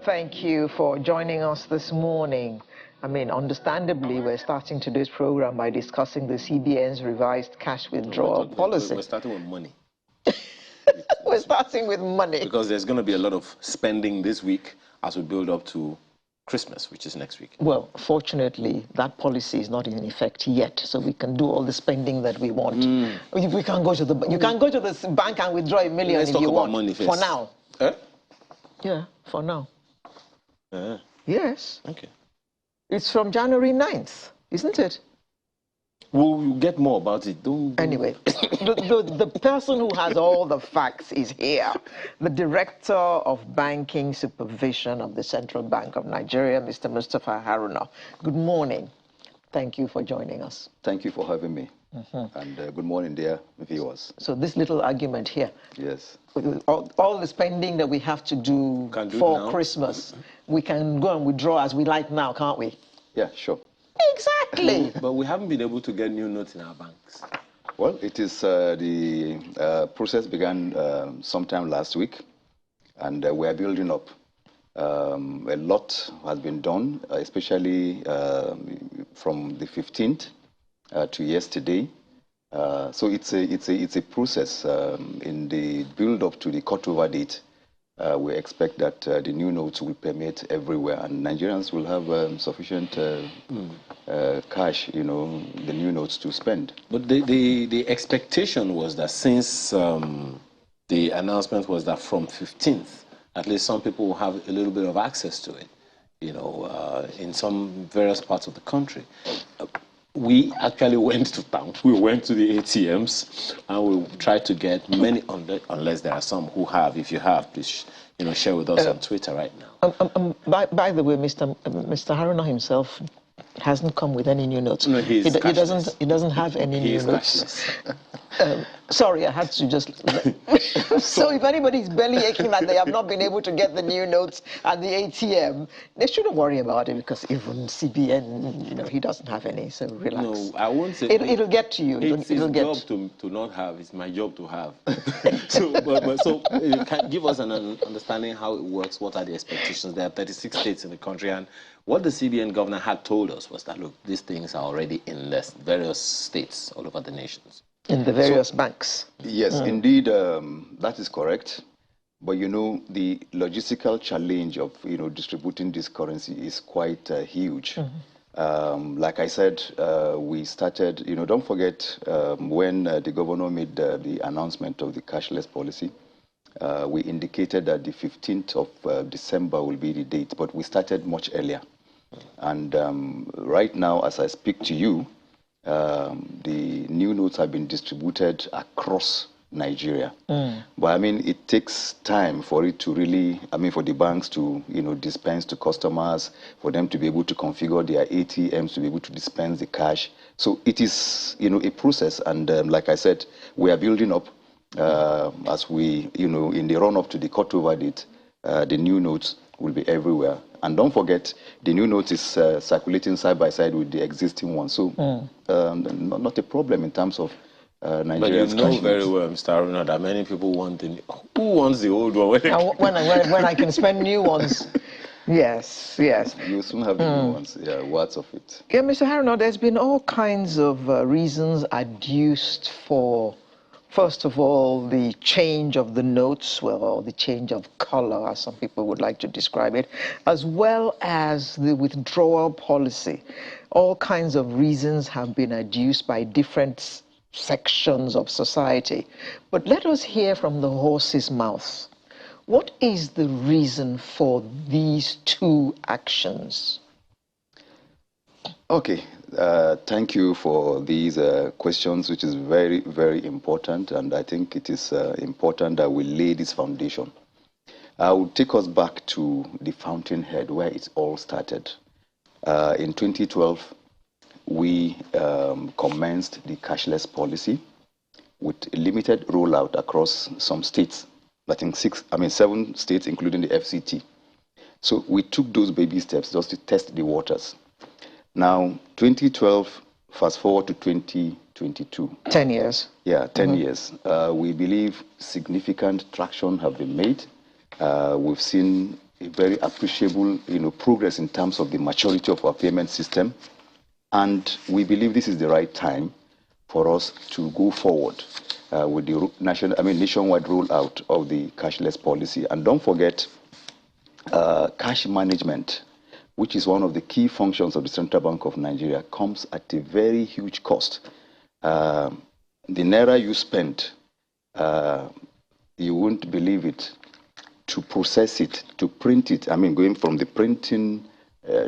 Thank you for joining us this morning. I mean, understandably, we're starting today's program by discussing the CBN's revised cash withdrawal policy. We're starting with money. We're starting with money. Because there's going to be a lot of spending this week as we build up to Christmas, which is next week. Well, fortunately, that policy is not in effect yet, so we can do all the spending that we want. We can go to the you can go to the bank and withdraw $1 million Let's if talk you about want. money first. For now. Eh? Yeah, for now. Yes. Okay. It's from January 9th, isn't it? We'll get more about it. Anyway, the person who has all the facts is here. The Director of Banking Supervision of the Central Bank of Nigeria, Mr. Mustapha Haruna. Good morning. Thank you for joining us. Thank you for having me. And good morning, dear viewers. So this little argument here. Yes. All the spending that we have to do for Christmas, we can go and withdraw as we like now, can't we? Yeah, sure. Exactly. But we haven't been able to get new notes in our banks. Well, it is the process began sometime last week, and we are building up. A lot has been done, especially from the 15th to yesterday. So it's a process in the build-up to the cutover date. We expect that the new notes will permeate everywhere, and Nigerians will have sufficient cash, the new notes to spend. But the expectation was that since the announcement was that from 15th, at least some people will have a little bit of access to it, in some various parts of the country. We actually went to town. We went to the ATMs and we tried to get many, unless there are some who have. If you have, please, share with us on Twitter right now. By the way, Mr. Haruna himself hasn't come with any new notes. No, he doesn't have any new notes. Sorry, I had to just... So if anybody's belly aching that they have not been able to get the new notes at the ATM, they shouldn't worry about it, because even CBN, he doesn't have any, so relax. No, I won't say... It'll get to you. It's his job to not have. It's my job to have. So give us an understanding how it works. What are the expectations? There are 36 states in the country, and what the CBN governor had told us was that, look, these things are already in the various states all over the nations. In the various banks. Yes, indeed, that is correct. But, the logistical challenge of, distributing this currency is quite huge. Like I said, we started, don't forget when the governor made the announcement of the cashless policy, we indicated that the 15th of December will be the date, but we started much earlier. And right now, as I speak to you, the new notes have been distributed across Nigeria. But I mean, it takes time for it to really, for the banks to, dispense to customers, for them to be able to configure their ATMs, to be able to dispense the cash. So it is, a process. And like I said, we are building up as we, in the run-up to the cutover date, the new notes will be everywhere. And don't forget, the new note is circulating side by side with the existing one. So not a problem in terms of Nigerians. But you know very well, Mr. Haruna, that many people want who wants the old one? When I can spend new ones. Yes. You soon have the new ones. Yeah, words of it. Yeah, Mr. Haruna, there's been all kinds of reasons adduced for, first of all, the change of the notes, or the change of color, as some people would like to describe it, as well as the withdrawal policy. All kinds of reasons have been adduced by different sections of society. But let us hear from the horse's mouth. What is the reason for these two actions? Okay. Thank you for these questions, which is very, very important. And I think it is important that we lay this foundation. I will take us back to the fountainhead where it all started. In 2012, we commenced the cashless policy with a limited rollout across some states. I think 7 states, including the FCT. So we took those baby steps just to test the waters. Now, 2012, fast forward to 2022. 10 years. Yeah, 10 years. We believe significant traction have been made. We've seen a very appreciable, progress in terms of the maturity of our payment system. And we believe this is the right time for us to go forward with the nationwide rollout of the cashless policy. And don't forget, cash management, which is one of the key functions of the Central Bank of Nigeria, comes at a very huge cost. The naira you spend, you won't believe it, to process it, to print it. I mean, going from the printing,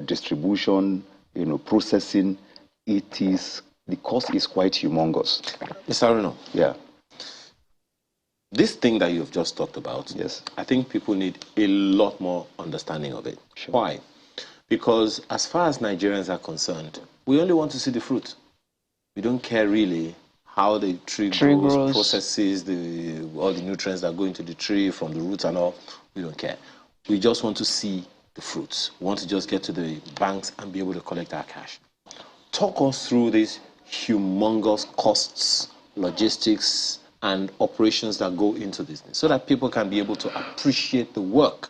distribution, processing, the cost is quite humongous. Mr. Aruna, Yeah. this thing that you've just talked about, Yes, I think people need a lot more understanding of it. Sure. Why? Because as far as Nigerians are concerned, we only want to see the fruit. We don't care really how the tree grows, processes all the nutrients that go into the tree from the roots and all. We don't care. We just want to see the fruits. We want to just get to the banks and be able to collect our cash. Talk us through these humongous costs, logistics, and operations that go into this, so that people can be able to appreciate the work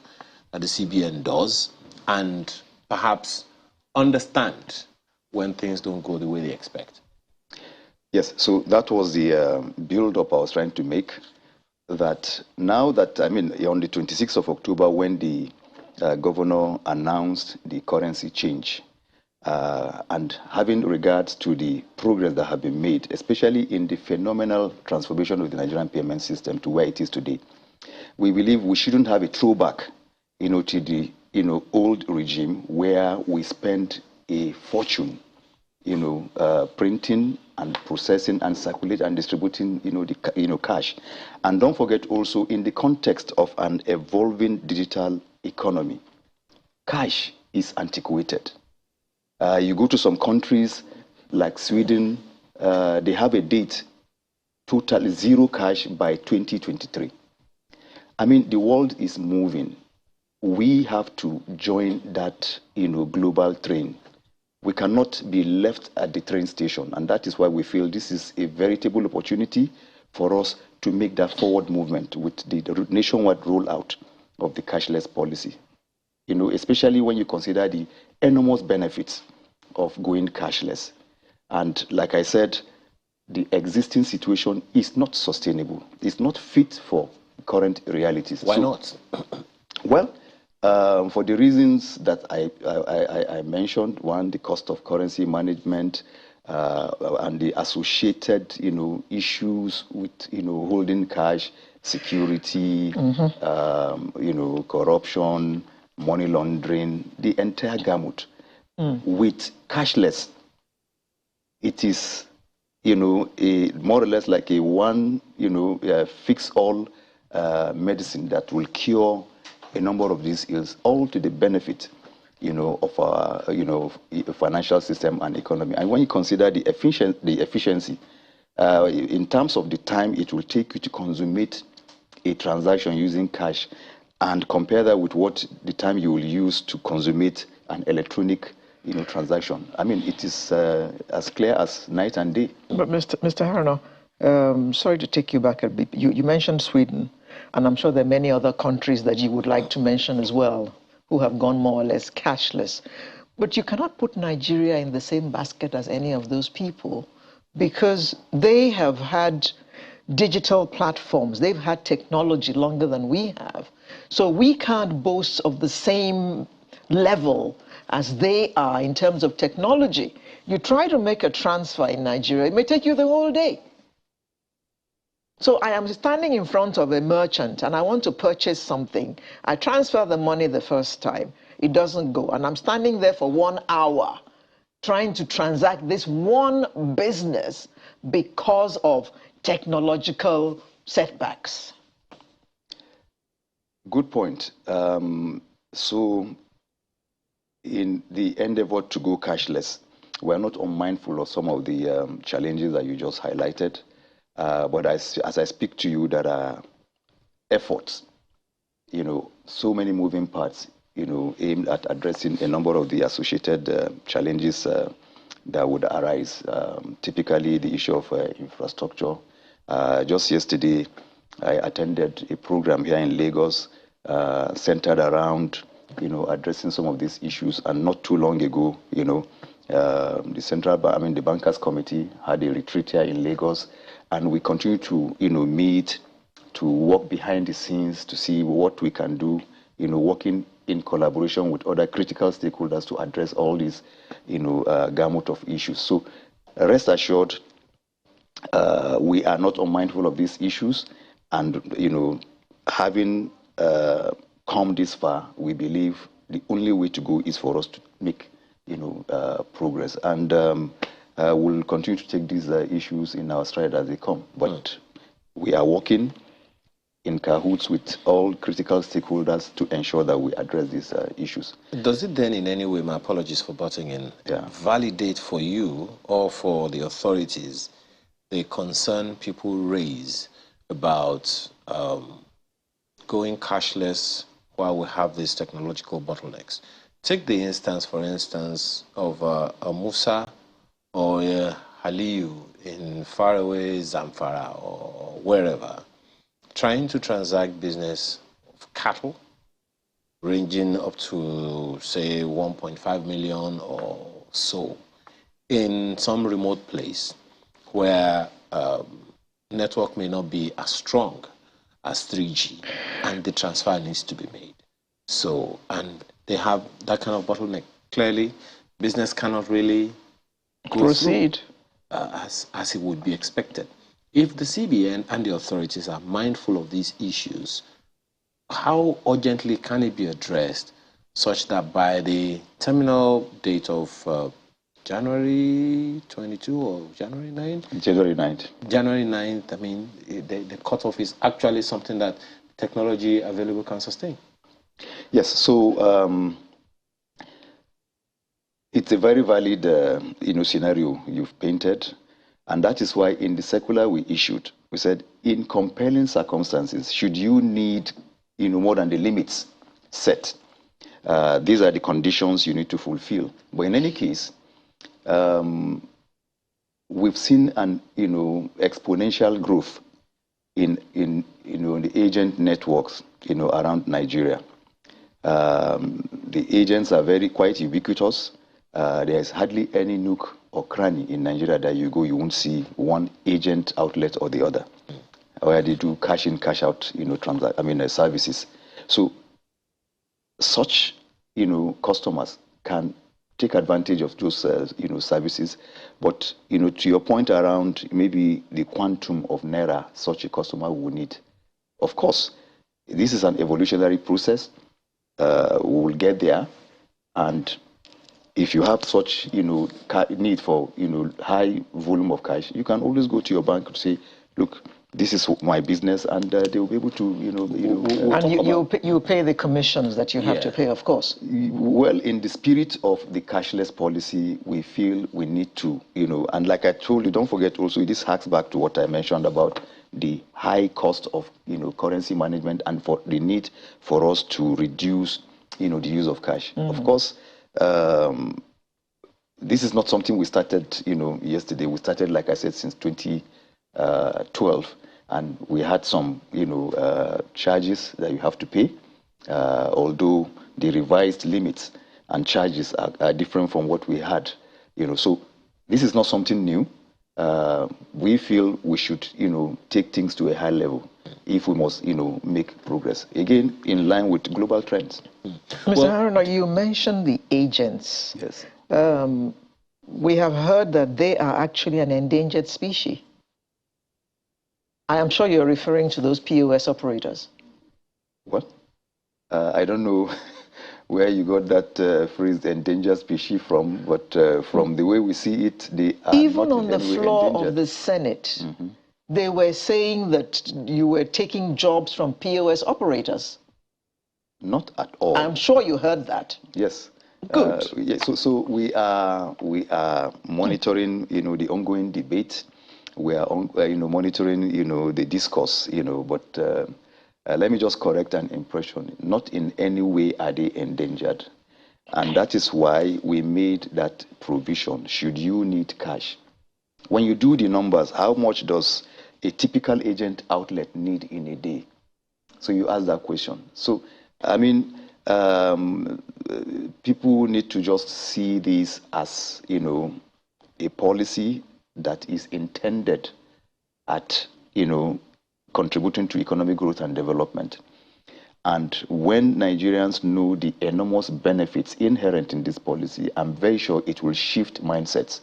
that the CBN does and perhaps understand when things don't go the way they expect. Yes, so that was the build-up I was trying to make, that now that, on the 26th of October, when the governor announced the currency change, and having regards to the progress that have been made, especially in the phenomenal transformation of the Nigerian payment system to where it is today, we believe we shouldn't have a throwback, to the, old regime where we spend a fortune, printing and processing and circulating and distributing, the cash. And don't forget also, in the context of an evolving digital economy, cash is antiquated. You go to some countries like Sweden, they have a date, total zero cash by 2023. The world is moving. We have to join that, global train. We cannot be left at the train station, and that is why we feel this is a veritable opportunity for us to make that forward movement with the nationwide rollout of the cashless policy. Especially when you consider the enormous benefits of going cashless. And like I said, the existing situation is not sustainable. It's not fit for current realities. Why not? Well, for the reasons that I mentioned, one, the cost of currency management, and the associated, issues with, holding cash, security, corruption, money laundering, the entire gamut. With cashless, it is, more or less like a one, fix-all medicine that will cure a number of these ills, all to the benefit, of our, financial system and economy. And when you consider the efficiency, in terms of the time it will take you to consummate a transaction using cash, and compare that with what the time you will use to consummate an electronic, transaction. It is as clear as night and day. But Mr. Haruna, sorry to take you back a bit. You mentioned Sweden, and I'm sure there are many other countries that you would like to mention as well, who have gone more or less cashless. But you cannot put Nigeria in the same basket as any of those people, because they have had digital platforms. They've had technology longer than we have. So we can't boast of the same level as they are in terms of technology. You try to make a transfer in Nigeria, it may take you the whole day. So I am standing in front of a merchant and I want to purchase something. I transfer the money the first time. It doesn't go. And I'm standing there for 1 hour trying to transact this one business because of technological setbacks. Good point. So in the endeavor to go cashless, we're not unmindful of some of the challenges that you just highlighted. But as I speak to you, there are efforts, so many moving parts, aimed at addressing a number of the associated challenges that would arise. Typically, the issue of infrastructure. Just yesterday, I attended a program here in Lagos centered around addressing some of these issues. And not too long ago, the Bankers Committee had a retreat here in Lagos, and we continue to, meet, to work behind the scenes to see what we can do, working in collaboration with other critical stakeholders to address all these, gamut of issues. So rest assured, we are not unmindful of these issues, and, having come this far, we believe the only way to go is for us to make, progress. And we'll continue to take these issues in our stride as they come. But we are working in cahoots with all critical stakeholders to ensure that we address these issues. Does it then in any way, my apologies for butting in, validate for you or for the authorities the concern people raise about going cashless while we have these technological bottlenecks? Take the instance, for instance, of a Musa or a Haliu in faraway Zamfara or wherever, trying to transact business of cattle ranging up to, say, 1.5 million or so in some remote place where network may not be as strong as 3G and the transfer needs to be made. So, and they have that kind of bottleneck. Clearly, business cannot really proceed as it would be expected. If the CBN and the authorities are mindful of these issues, how urgently can it be addressed such that by the terminal date of January 22 or January 9th? January 9th. January 9th, I mean, the cutoff is actually something that technology available can sustain. Yes, so it's a very valid scenario you've painted, and that is why in the circular we issued, we said, in compelling circumstances, should you need more than the limits set, these are the conditions you need to fulfill. But in any case, we've seen an exponential growth in the agent networks around Nigeria. The agents are quite ubiquitous. There's hardly any nook or cranny in Nigeria that you go, you won't see one agent outlet or the other, where they do cash in, cash out, services. So such, customers can take advantage of those, services. But, to your point around maybe the quantum of naira such a customer will need, of course, this is an evolutionary process. We will get there, and if you have such need for high volume of cash, you can always go to your bank to say, look, this is my business, and they will be able to and you pay the commissions that you have to pay, of course. Well, in the spirit of the cashless policy, we feel we need to and like I told you, don't forget also, this harks back to what I mentioned about the high cost of currency management and for the need for us to reduce the use of cash. Of course, this is not something we started yesterday. We started, like I said, since 2012, and we had some charges that you have to pay, although the revised limits and charges are different from what we had. So this is not something new. We feel we should, take things to a high level if we must, make progress. Again, in line with global trends. Mr. Haruna, you mentioned the agents. Yes. We have heard that they are actually an endangered species. I am sure you're referring to those POS operators. What? I don't know where you got that phrase, endangered species, from, but from the way we see it, they are even not on the floor of the Senate, they were saying that you were taking jobs from POS operators. Not at all. I'm sure you heard that. Yes. Good. So we are monitoring, the ongoing debate. We are monitoring, the discourse, but let me just correct an impression. Not in any way are they endangered. And that is why we made that provision. Should you need cash? When you do the numbers, how much does a typical agent outlet need in a day? So you ask that question. So, I mean, people need to just see this as, a policy that is intended at, contributing to economic growth and development. And when Nigerians know the enormous benefits inherent in this policy, I'm very sure it will shift mindsets.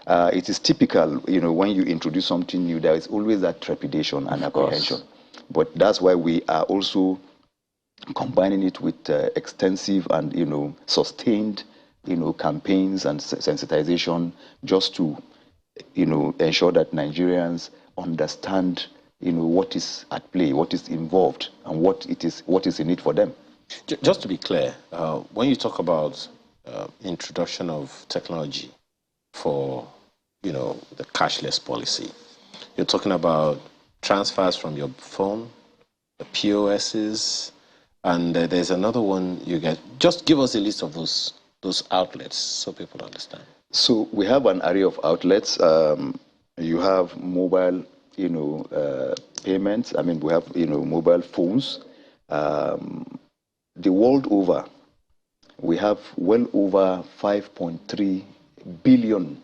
It is typical, when you introduce something new, there is always that trepidation and apprehension. But that's why we are also combining it with extensive and, sustained, campaigns and sensitization just to, ensure that Nigerians understand what is at play, what is involved, and what is in it for them. Just to be clear, when you talk about introduction of technology for, the cashless policy, you're talking about transfers from your phone, the POSs, and there's another one you get. Just give us a list of those outlets so people understand. So we have an array of outlets. You have mobile payments. I mean, we have, mobile phones. The world over, we have well over 5.3 billion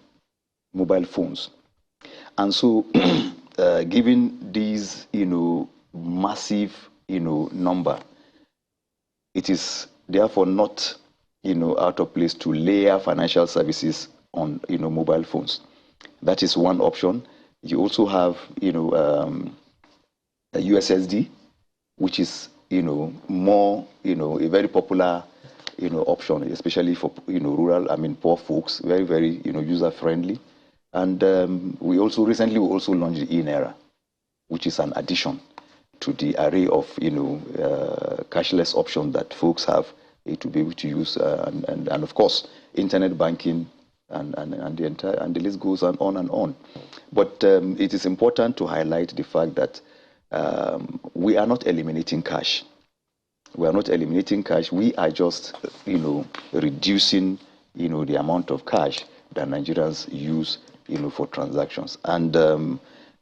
mobile phones. And so, given these, massive, number, it is therefore not, out of place to layer financial services on, mobile phones. That is one option. You also have, a USSD, which is, more, a very popular, option, especially for, rural, poor folks, very, very, user-friendly. And we recently launched the e-Naira, which is an addition to the array of, cashless options that folks have to be able to use, and of course, internet banking, and the list goes on and on. But it is important to highlight the fact that we are not eliminating cash. We are not eliminating cash. We are just, reducing, the amount of cash that Nigerians use, for transactions. And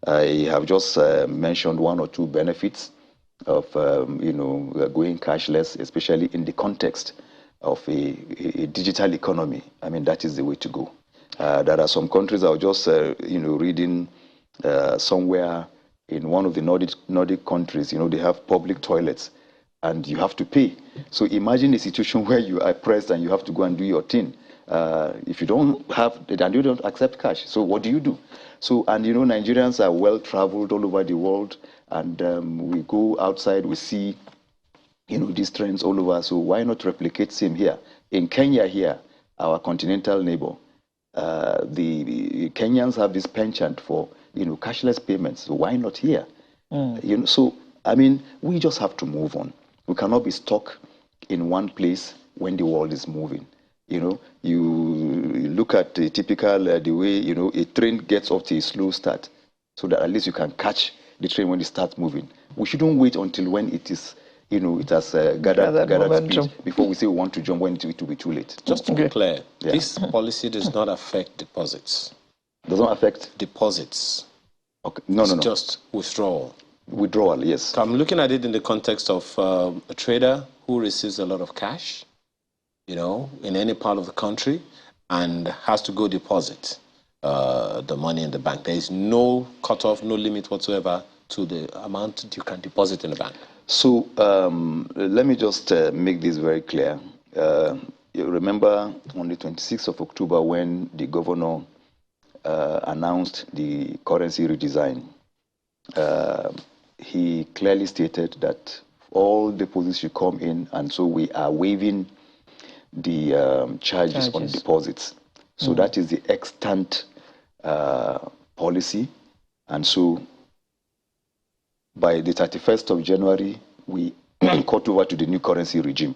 I have just mentioned one or two benefits of, going cashless, especially in the context of a digital economy. I mean, that is the way to go. There are some countries I was just, reading somewhere in one of the Nordic countries, they have public toilets and you have to pay. So imagine a situation where you are pressed and you have to go and do your thing. If you don't have, and you don't accept cash, so what do you do? So, and Nigerians are well traveled all over the world, and we go outside, we see, these trends all over. So why not replicate same here? In Kenya here, our continental neighbor, the Kenyans have this penchant for, cashless payments. So why not here? So, I mean, we just have to move on. We cannot be stuck in one place when the world is moving. You look at the typical, the way, a train gets off to a slow start so that at least you can catch the train when it starts moving. We shouldn't wait until when it is, it has gathered speed before we say we want to jump when it will be too late. Just to be clear, this policy does not affect deposits. Does not affect? Deposits. Okay. No. Just withdrawal. Withdrawal, yes. So I'm looking at it in the context of a trader who receives a lot of cash, in any part of the country and has to go deposit the money in the bank. There is no cutoff, no limit whatsoever to the amount you can deposit in the bank. So let me just make this very clear. You remember on the 26th of October when the governor announced the currency redesign, he clearly stated that all deposits should come in, and so we are waiving the charges on deposits. So that is the extant policy. And so by the 31st of January, we cut over to the new currency regime.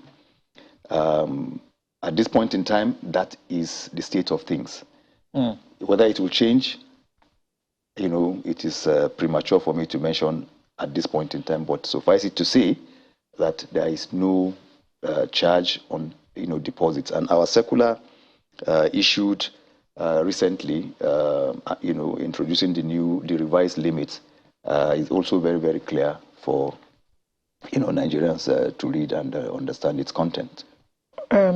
At this point in time, that is the state of things. Whether it will change, it is premature for me to mention at this point in time, but suffice it to say that there is no charge on deposits. And our circular issued recently, introducing the revised limits is also very, very clear for Nigerians to read and understand its content.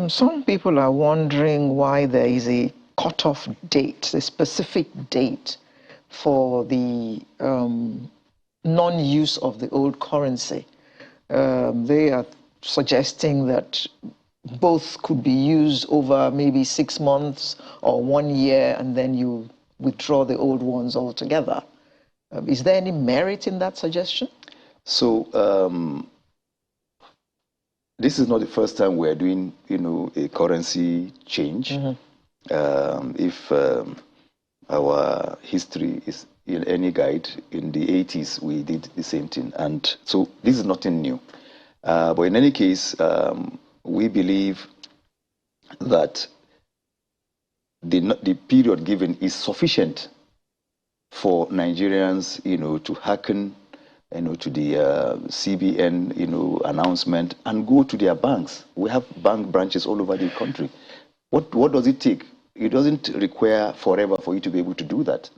Some people are wondering why there is a cutoff date, a specific date for the non-use of the old currency. They are suggesting that both could be used over maybe 6 months or 1 year, and then you withdraw the old ones altogether. Is there any merit in that suggestion? So this is not the first time we're doing, a currency change. If our history is in any guide, in the 80s we did the same thing, and so this is nothing new. But in any case, we believe that the period given is sufficient for Nigerians, to hearken, to the CBN, announcement and go to their banks. We have bank branches all over the country. What does it take? It doesn't require forever for you to be able to do that.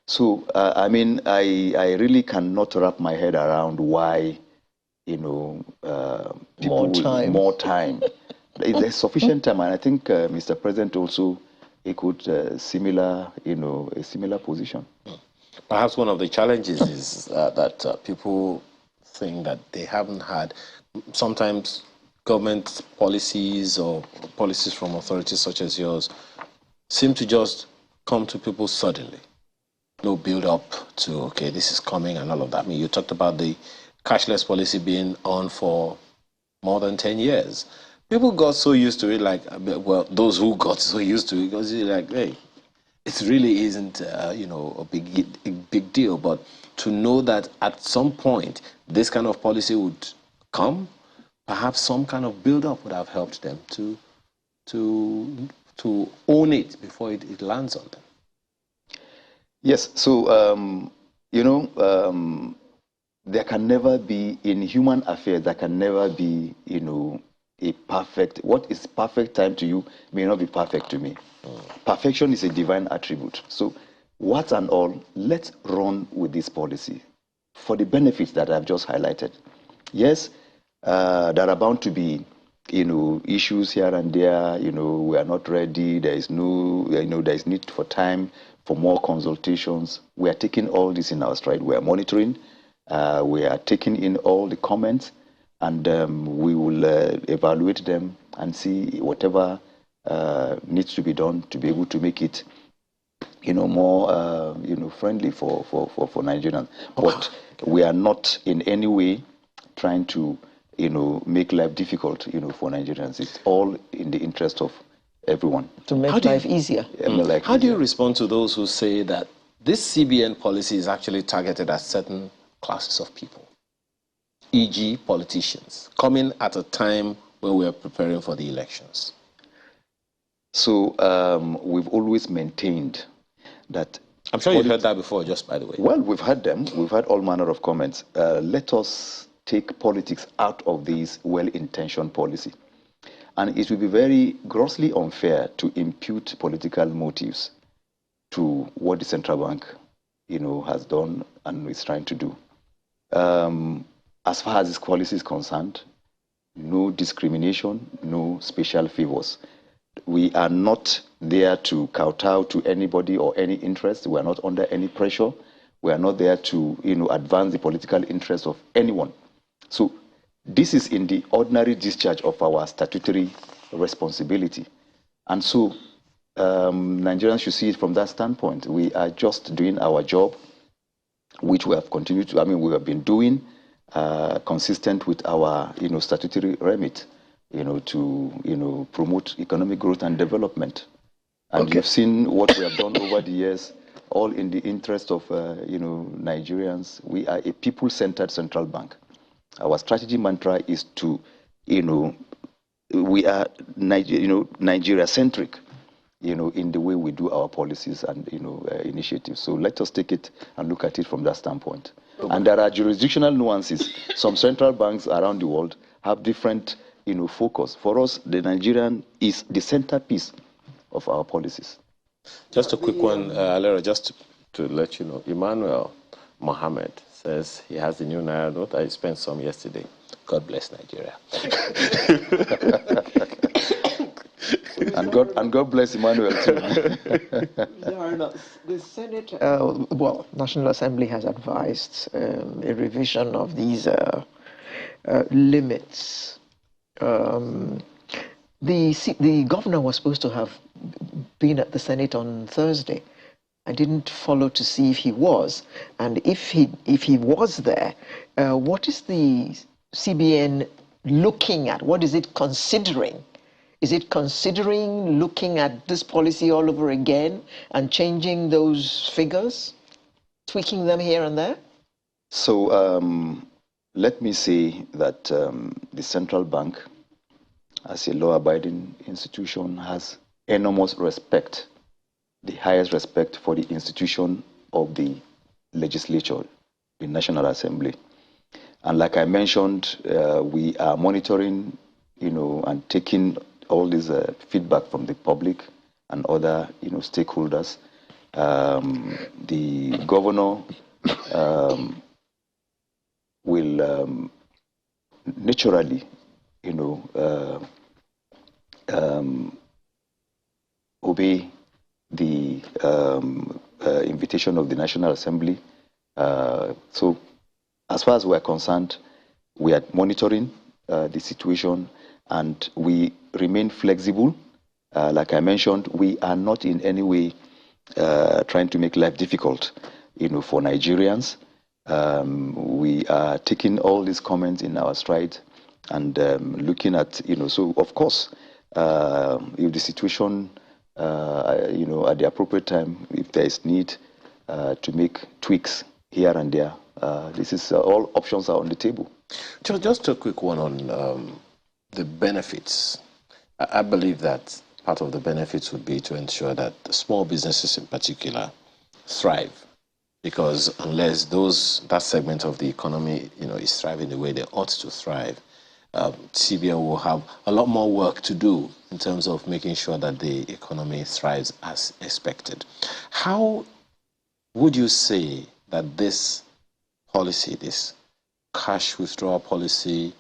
So, I really cannot wrap my head around why, people more time. There's sufficient time, and I think Mr. President also echoed a similar position. Perhaps one of the challenges is that people think that they haven't had, sometimes government policies or policies from authorities such as yours seem to just come to people suddenly. No build up to, okay, this is coming and all of that. I mean, you talked about the cashless policy being on for more than 10 years. People got so used to it, like, well, those who got so used to it, because you're like, hey, it really isn't, a big deal. But to know that at some point this kind of policy would come, perhaps some kind of build-up would have helped them to own it before it lands on them. Yes. So there can never be, in human affairs, there can never be, a perfect, what is perfect time to you may not be perfect to me. Perfection is a divine attribute. So what and all, let's run with this policy for the benefits that I've just highlighted. Yes, there are bound to be, issues here and there. We are not ready. There is no, there is need for time for more consultations. We are taking all this in our stride. We are monitoring. We are taking in all the comments, and we will evaluate them and see whatever needs to be done to be able to make it, more, friendly for Nigerians. But we are not in any way trying to, make life difficult, for Nigerians. It's all in the interest of everyone. To make life easier. How do you respond to those who say that this CBN policy is actually targeted at certain classes of people, e.g. politicians, coming at a time when we are preparing for the elections? So we've always maintained that... I'm sure you've heard that before, just by the way. Well, we've had them. We've had all manner of comments. Let us take politics out of this well-intentioned policy. And it will be very grossly unfair to impute political motives to what the central bank, has done and is trying to do. As far as this policy is concerned, no discrimination, no special favors. We are not there to kowtow to anybody or any interest. We are not under any pressure. We are not there to, advance the political interest of anyone. So this is in the ordinary discharge of our statutory responsibility. And so Nigerians should see it from that standpoint. We are just doing our job, which we have continued to, we have been doing, consistent with our, statutory remit, to, promote economic growth and development. And you've seen what we have done over the years, all in the interest of, Nigerians. We are a people-centered central bank. Our strategy mantra is to, we are Nigeria-centric, in the way we do our policies and, initiatives. So let us take it and look at it from that standpoint. And there are jurisdictional nuances. Some central banks around the world have different, focus. For us, the Nigerian is the centerpiece of our policies. Just a quick one, Alera, just to let you know, Emmanuel Mohammed says he has the new Naira note. I spent some yesterday. God bless Nigeria. And God bless Emmanuel too. The Senate, well, National Assembly has advised a revision of these limits. The governor was supposed to have been at the Senate on Thursday. I didn't follow to see if he was, and if he was there, what is the CBN looking at? What is it considering? Is it considering looking at this policy all over again and changing those figures, tweaking them here and there? So let me say that the central bank, as a law-abiding institution, has enormous respect, the highest respect for the institution of the legislature, the National Assembly. And like I mentioned, we are monitoring, and taking all this feedback from the public and other, stakeholders. The governor will naturally, obey the invitation of the National Assembly. So as far as we're concerned, we are monitoring the situation, and we remain flexible. Like I mentioned, we are not in any way trying to make life difficult, for Nigerians. We are taking all these comments in our stride and looking at, so of course, if the situation, at the appropriate time, if there is need to make tweaks here and there, this is all options are on the table. Just a quick one on the benefits. I believe that part of the benefits would be to ensure that the small businesses in particular thrive, because unless that segment of the economy is thriving the way they ought to thrive, CBN will have a lot more work to do in terms of making sure that the economy thrives as expected. How would you say that this policy, this cash withdrawal policy,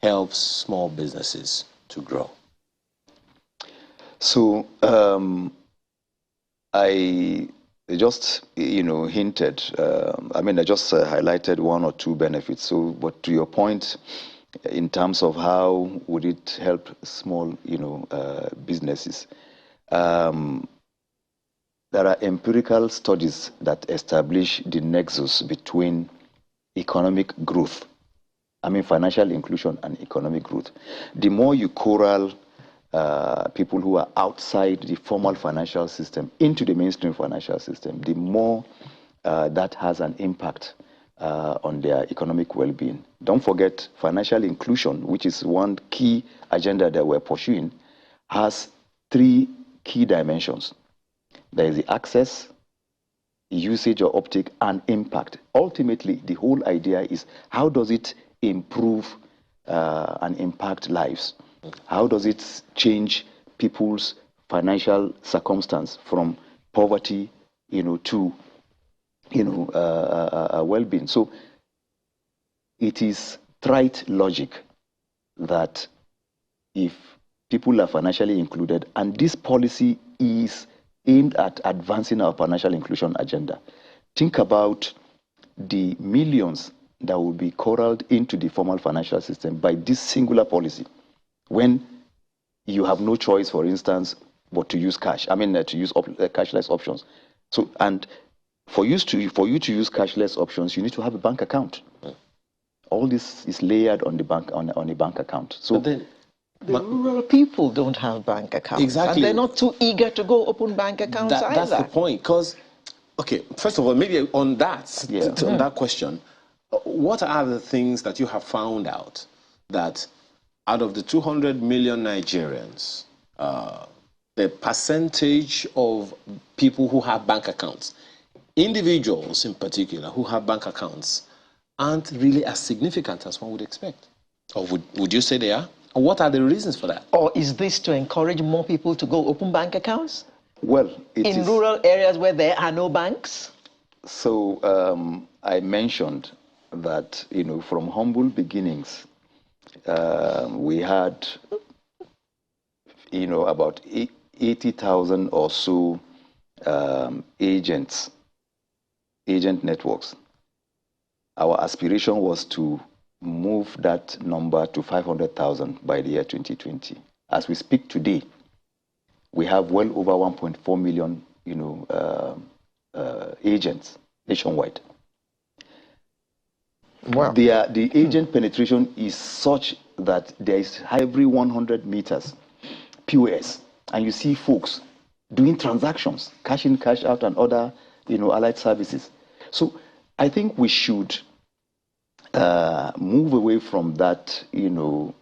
helps small businesses to grow? So I just hinted. I just highlighted one or two benefits. So, but to your point, in terms of how would it help small businesses, there are empirical studies that establish the nexus between economic growth, financial inclusion and economic growth. The more you corral people who are outside the formal financial system into the mainstream financial system, the more that has an impact on their economic well-being. Don't forget, financial inclusion, which is one key agenda that we're pursuing, has three key dimensions. There is the access, usage or uptake, and impact. Ultimately, the whole idea is how does it improve and impact lives? How does it change people's financial circumstance from poverty, to, well-being? So it is trite logic that if people are financially included, and this policy is aimed at advancing our financial inclusion agenda, think about the millions that will be corralled into the formal financial system by this singular policy, when you have no choice, for instance, but to use cash. To use cashless options. So, and for you to use cashless options, you need to have a bank account. All this is layered on the bank on a bank account. So the rural people don't have bank accounts. Exactly. And they're not too eager to go open bank accounts either. That's the point. Because, okay, first of all, maybe on that, on that question, what are the things that you have found out that out of the 200 million Nigerians, the percentage of people who have bank accounts, individuals in particular who have bank accounts, aren't really as significant as one would expect? Or would you say they are? Or what are the reasons for that? Or is this to encourage more people to go open bank accounts? Well, in rural areas where there are no banks? So I mentioned that, from humble beginnings, we had, about 80,000 or so agent networks. Our aspiration was to move that number to 500,000 by the year 2020. As we speak today, we have well over 1.4 million, agents nationwide. Wow. The agent penetration is such that there is every 100 meters POS, and you see folks doing transactions, cash in, cash out, and other, allied services. So I think we should move away from that, stereotypical,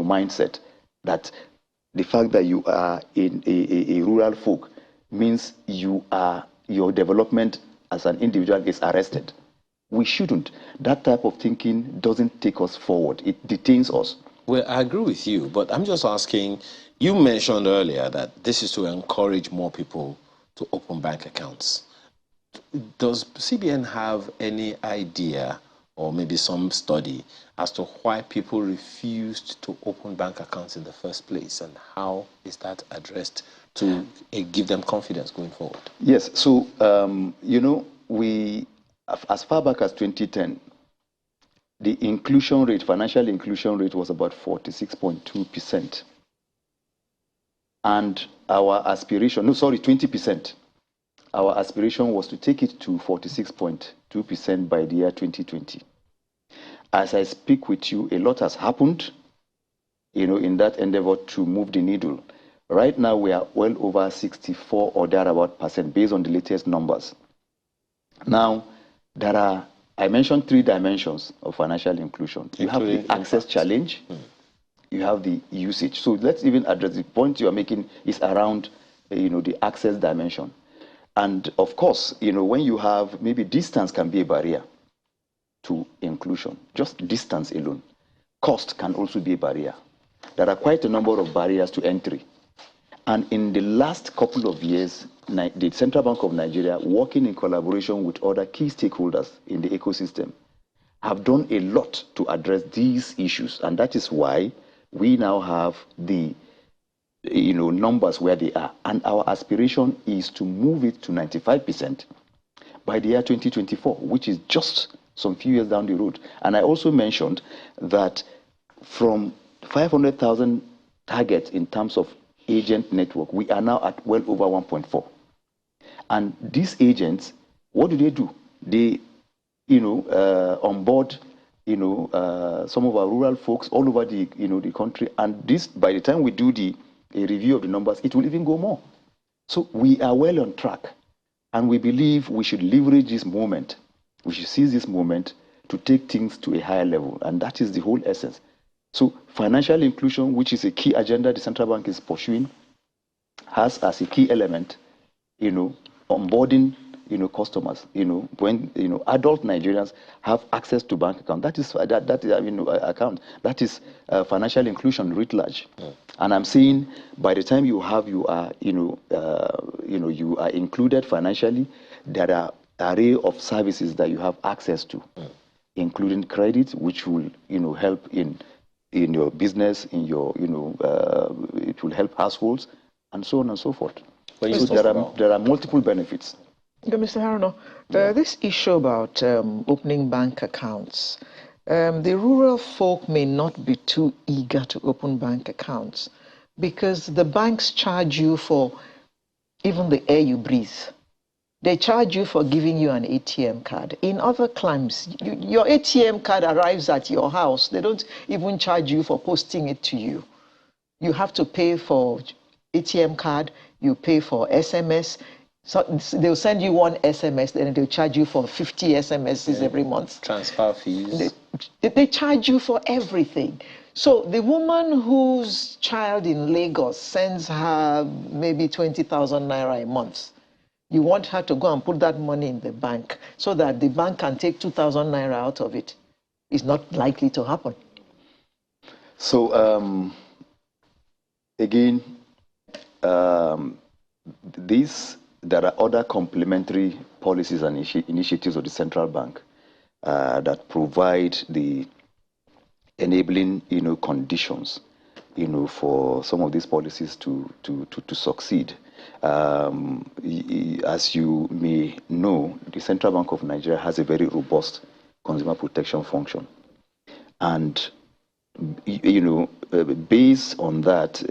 mindset that the fact that you are in a rural folk means your development as an individual is arrested. We shouldn't. That type of thinking doesn't take us forward. It detains us. Well, I agree with you, but I'm just asking, you mentioned earlier that this is to encourage more people to open bank accounts. Does CBN have any idea or maybe some study as to why people refused to open bank accounts in the first place, and how is that addressed to give them confidence going forward? Yes, so, we, as far back as 2010, the inclusion rate, financial inclusion rate, was about 46.2%. And our aspiration, 20%. Our aspiration was to take it to 46.2% by the year 2020. As I speak with you, a lot has happened, in that endeavor to move the needle. Right now, we are well over 64 or thereabout percent based on the latest numbers. Now, I mentioned 3 dimensions of financial inclusion. You have the access challenge, you have the usage. So let's even address the point you are making is around, the access dimension. And of course, when you have, maybe distance can be a barrier to inclusion, just distance alone. Cost can also be a barrier. There are quite a number of barriers to entry. And in the last couple of years, the Central Bank of Nigeria, working in collaboration with other key stakeholders in the ecosystem, have done a lot to address these issues. And that is why we now have the numbers where they are. And our aspiration is to move it to 95% by the year 2024, which is just some few years down the road. And I also mentioned that from 500,000 targets in terms of agent network, we are now at well over 1.4. And these agents, what do? They, onboard, some of our rural folks all over the, the country. And this, by the time we do a review of the numbers, it will even go more. So we are well on track. And we believe we should leverage this moment. We should seize this moment to take things to a higher level. And that is the whole essence. So financial inclusion, which is a key agenda the central bank is pursuing, has as a key element, onboarding, customers, when, adult Nigerians have access to bank account. That is, account. That is financial inclusion writ large. Mm. And I'm saying by the time you are, you are included financially, there are array of services that you have access to, including credit, which will, help in your business, in your, it will help households, and so on and so forth. So there are multiple benefits. Okay, Mr. Haruna, this issue about opening bank accounts, the rural folk may not be too eager to open bank accounts because the banks charge you for even the air you breathe. They charge you for giving you an ATM card. In other climes, your ATM card arrives at your house. They don't even charge you for posting it to you. You have to pay for ATM card, you pay for SMS. So they'll send you one SMS, then they'll charge you for 50 SMSs every month. Transfer fees. They charge you for everything. So the woman whose child in Lagos sends her maybe 20,000 naira a month, you want her to go and put that money in the bank so that the bank can take 2,000 naira out of it. It's not likely to happen. So, again, this there are other complementary policies and initiatives of the central bank that provide the enabling, conditions, for some of these policies to succeed. As you may know, the Central Bank of Nigeria has a very robust consumer protection function. And, based on that,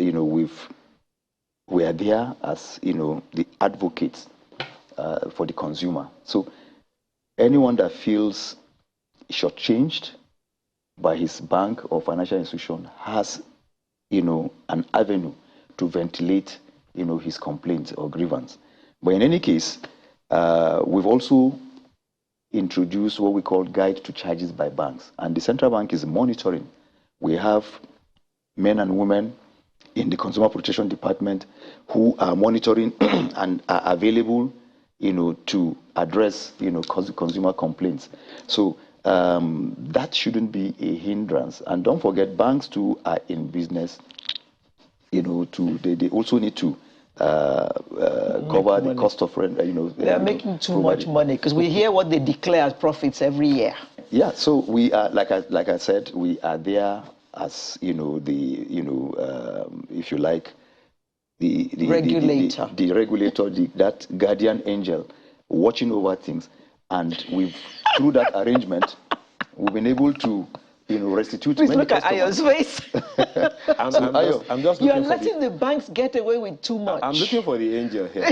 we are there as, the advocates for the consumer. So anyone that feels shortchanged by his bank or financial institution has, an avenue to ventilate, his complaint or grievance. But in any case, we've also introduced what we call guide to charges by banks. And the central bank is monitoring. We have men and women in the consumer protection department who are monitoring and are available, to address, consumer complaints. So that shouldn't be a hindrance. And don't forget, banks too are in business, they also need to cover the cost of rent. They're making too much money because we hear what they declare as profits every year. Yeah, so we are, like I said, we are there as, if you like, the regulator, the regulator, that guardian angel watching over things. And through that arrangement, we've been able to, restitute Please many look customers. at Ayo's face. I'm just You're looking for letting the banks get away with too much. I'm looking for the angel here.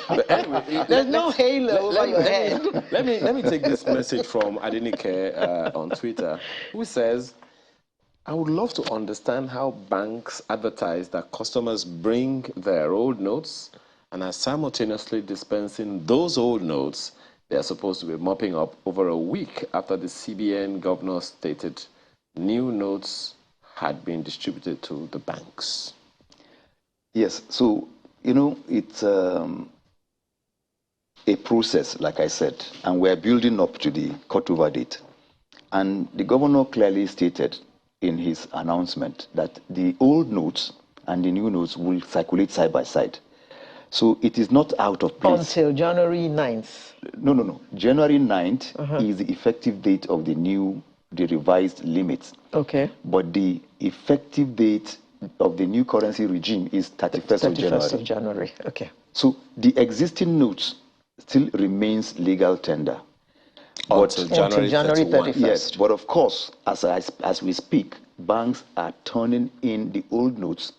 But anyway, there's no halo over your head. Let me take this message from Adenike on Twitter, who says, I would love to understand how banks advertise that customers bring their old notes and are simultaneously dispensing those old notes they are supposed to be mopping up over a week after the CBN governor stated new notes had been distributed to the banks. Yes, so, it's a process, like I said, and we're building up to the cutover date. And the governor clearly stated in his announcement that the old notes and the new notes will circulate side by side. So it is not out of place. Until January 9th. No. January 9th is the effective date of the revised limits. Okay. But the effective date of the new currency regime is 31st of January. 31st of January, okay. So the existing notes still remains legal tender. Until January 31st. Yes, but of course, as we speak, banks are turning in the old notes.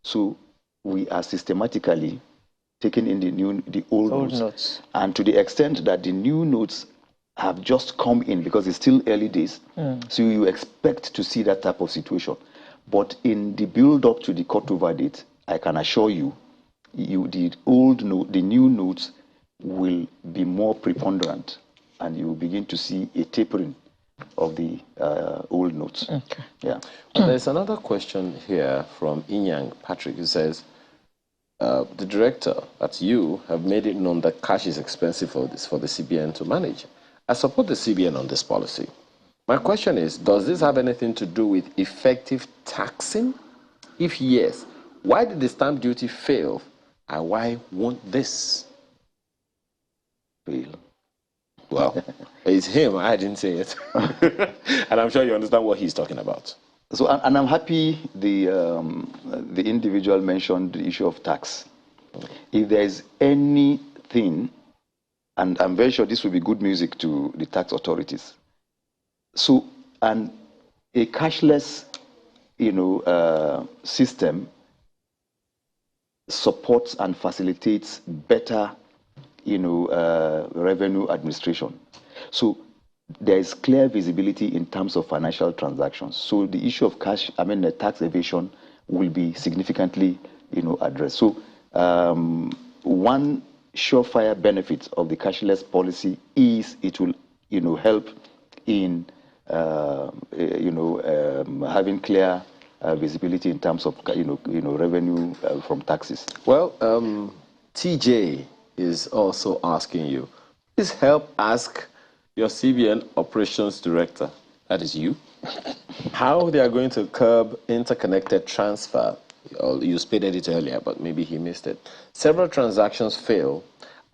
So we are systematically taking in the old notes. And to the extent that the new notes have just come in, because it's still early days, so you expect to see that type of situation. But in the build-up to the cutover date, I can assure you, the new notes will be more preponderant, and you will begin to see a tapering of the old notes. Okay. Yeah. There's another question here from Inyang Patrick, who says, the director, that's you, have made it known that cash is expensive for the CBN to manage. I support the CBN on this policy. My question is, does this have anything to do with effective taxing? If yes, why did the stamp duty fail, and why won't this fail? Well, it's him. I didn't say it. And I'm sure you understand what he's talking about. So, and I'm happy the individual mentioned the issue of tax. If there is anything, and I'm very sure this will be good music to the tax authorities. So, and a cashless, system supports and facilitates better, revenue administration. So there is clear visibility in terms of financial transactions. So the issue of the tax evasion will be significantly, addressed. So one surefire benefit of the cashless policy is it will, help in, having clear visibility in terms of, revenue from taxes. Well, TJ is also asking you, please help ask your CBN operations director, that is you, how they are going to curb interconnected transfer. You stated it earlier, but maybe he missed it. Several transactions fail,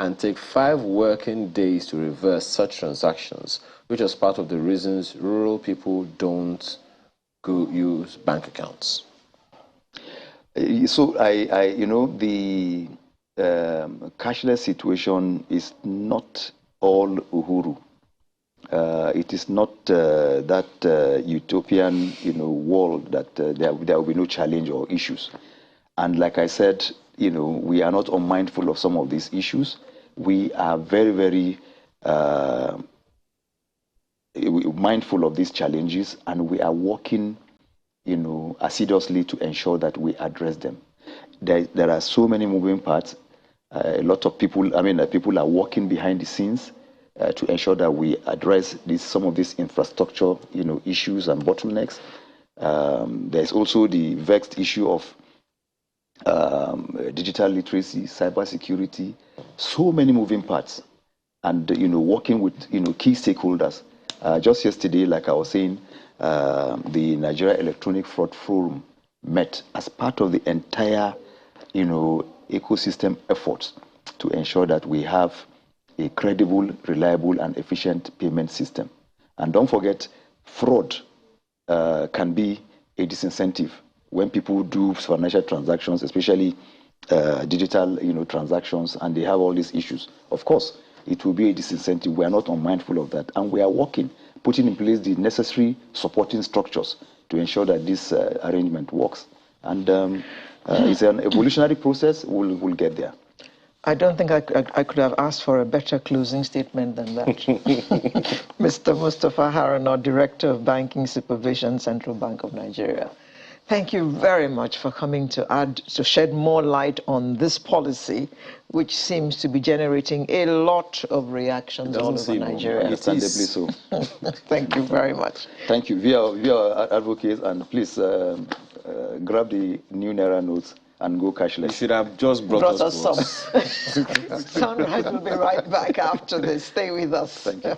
and take 5 working days to reverse such transactions, which is part of the reasons rural people don't go use bank accounts. So the cashless situation is not all Uhuru. It is not that utopian, world that there will be no challenge or issues. And like I said, we are not unmindful of some of these issues. We are very, very mindful of these challenges, and we are working, assiduously to ensure that we address them. There are so many moving parts. A lot of people, people are working behind the scenes to ensure that we address some of these infrastructure, issues and bottlenecks. There's also the vexed issue of digital literacy, cybersecurity, so many moving parts, and working with key stakeholders. Just yesterday, like I was saying, the Nigeria Electronic Fraud Forum met as part of the entire ecosystem efforts to ensure that we have a credible, reliable, and efficient payment system. And don't forget, fraud can be a disincentive when people do financial transactions, especially digital, transactions, and they have all these issues. Of course, it will be a disincentive. We are not unmindful of that, and we are working, putting in place the necessary supporting structures to ensure that this arrangement works. And it's an evolutionary process. We'll get there. I don't think I could have asked for a better closing statement than that. Mr. Mustafa Haruna, Director of Banking Supervision, Central Bank of Nigeria. Thank you very much for coming to shed more light on this policy, which seems to be generating a lot of reactions all over Nigeria. Understandably so. Thank you very much. Thank you. We are advocates, and please grab the new Naira notes and go cashless. You should have just brought us some. Sunrise will be right back after this. Stay with us. Thank you.